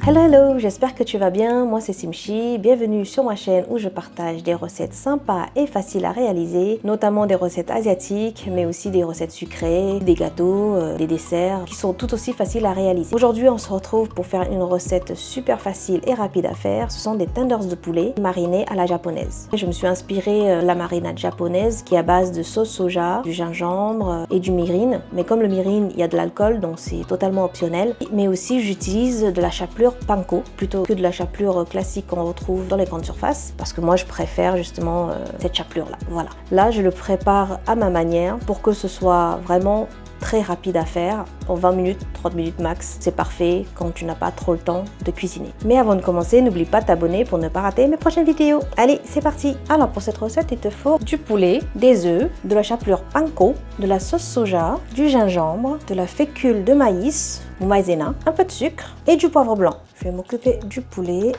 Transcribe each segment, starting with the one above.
Hello hello, j'espère que tu vas bien, moi c'est Simchi, bienvenue sur ma chaîne où je partage des recettes sympas et faciles à réaliser, notamment des recettes asiatiques, mais aussi des recettes sucrées, des gâteaux, des desserts qui sont tout aussi faciles à réaliser. Aujourd'hui on se retrouve pour faire une recette super facile et rapide à faire, ce sont des tenders de poulet marinés à la japonaise. Je me suis inspirée de la marinade japonaise qui est à base de sauce soja, du gingembre et du mirin, mais comme le mirin il y a de l'alcool donc c'est totalement optionnel, mais aussi j'utilise de la chapelure panko plutôt que de la chapelure classique qu'on retrouve dans les grandes surfaces parce que moi je préfère justement cette chapelure là. Voilà. Là je le prépare à ma manière pour que ce soit vraiment très rapide à faire, en 20 minutes, 30 minutes max. C'est parfait quand tu n'as pas trop le temps de cuisiner. Mais avant de commencer, n'oublie pas de t'abonner pour ne pas rater mes prochaines vidéos. Allez, c'est parti! Alors pour cette recette, il te faut du poulet, des œufs, de la chapelure panko, de la sauce soja, du gingembre, de la fécule de maïs ou maïzena, un peu de sucre et du poivre blanc. Je vais m'occuper du poulet.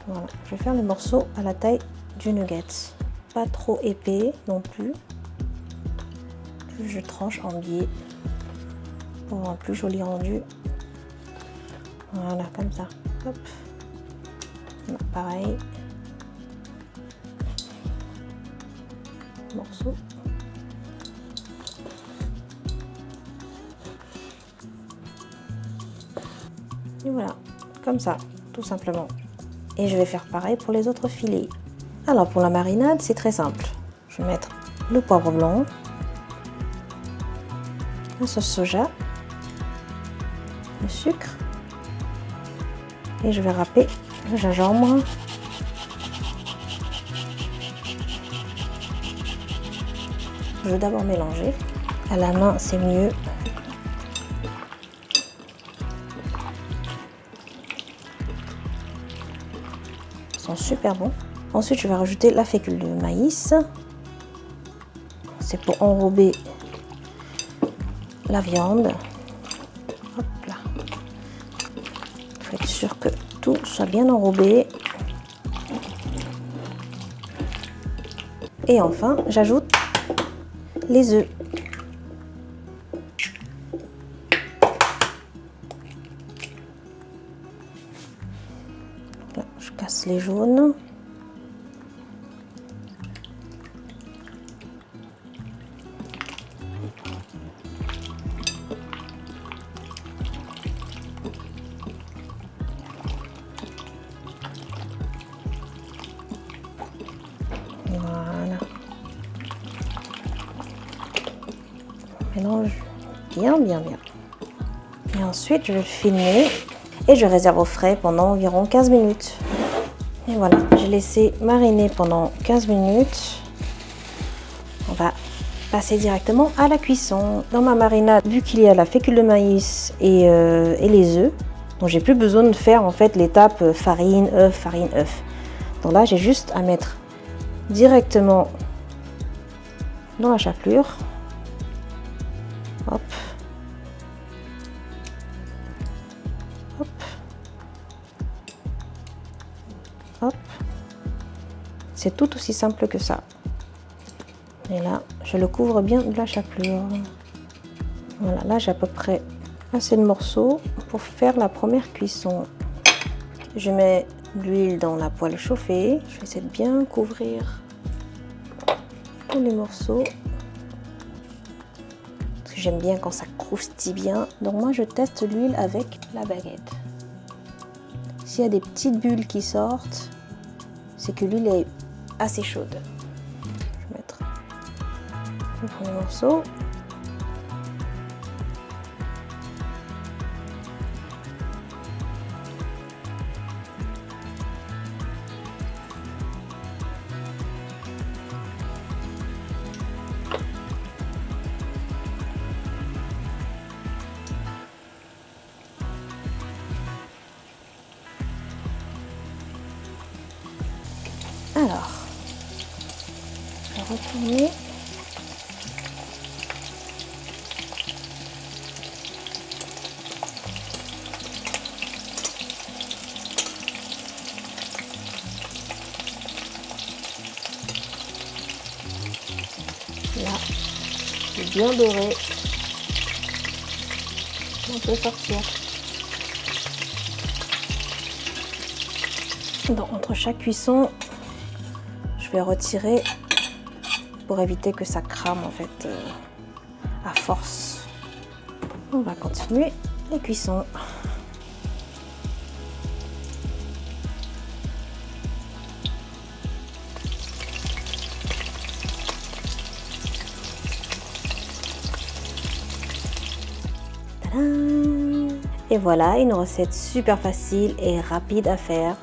Voilà, je vais faire les morceaux à la taille du nugget. Pas trop épais non plus. Je tranche en biais pour un plus joli rendu. Voilà, comme ça. Hop. Pareil. Morceau. Et voilà, comme ça, tout simplement. Et je vais faire pareil pour les autres filets. Alors pour la marinade, c'est très simple. Je vais mettre le poivre blanc, la sauce soja, le sucre et je vais râper le gingembre. Je vais d'abord mélanger. À la main, c'est mieux. Ils sont super bons. Ensuite, je vais rajouter la fécule de maïs. C'est pour enrober la viande. Hop là. Il faut être sûr que tout soit bien enrobé. Et enfin, j'ajoute les œufs. Là, je casse les jaunes. Voilà. Mélange bien. Et ensuite, je vais le filmer et je réserve au frais pendant environ 15 minutes. Et voilà, j'ai laissé mariner pendant 15 minutes. On va passer directement à la cuisson. Dans ma marinade, vu qu'il y a la fécule de maïs et les œufs, donc j'ai plus besoin de faire en fait l'étape farine, œuf. Donc là, j'ai juste à mettre directement dans la chapelure. Hop. Hop. Hop. C'est tout aussi simple que ça. Et là, je le couvre bien de la chapelure. Voilà, là j'ai à peu près assez de morceaux pour faire la première cuisson. Je mets l'huile dans la poêle chauffée. Je vais essayer de bien couvrir tous les morceaux. Parce que j'aime bien quand ça croustille bien. Donc moi je teste l'huile avec la baguette. S'il y a des petites bulles qui sortent, c'est que l'huile est assez chaude. Je vais mettre le premier morceau. Alors, je vais retourner. Là, c'est bien doré. On peut sortir. Donc, entre chaque cuisson, je vais retirer pour éviter que ça crame en fait à force. On va continuer les cuissons. Tadam! Et voilà, une recette super facile et rapide à faire.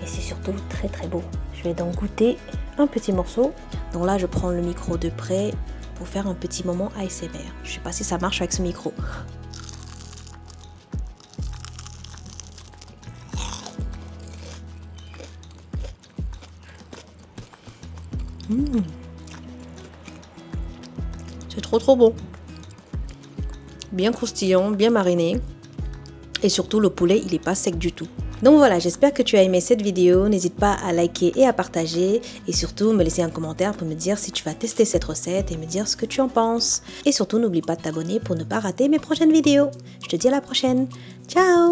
Et c'est surtout très très beau. Je vais donc goûter un petit morceau. Donc là, je prends le micro de près pour faire un petit moment ASMR. Je ne sais pas si ça marche avec ce micro. C'est trop bon. Bien croustillant, bien mariné. Et surtout, le poulet, il n'est pas sec du tout. Donc voilà, j'espère que tu as aimé cette vidéo. N'hésite pas à liker et à partager. Et surtout, me laisser un commentaire pour me dire si tu vas tester cette recette et me dire ce que tu en penses. Et surtout, n'oublie pas de t'abonner pour ne pas rater mes prochaines vidéos. Je te dis à la prochaine. Ciao!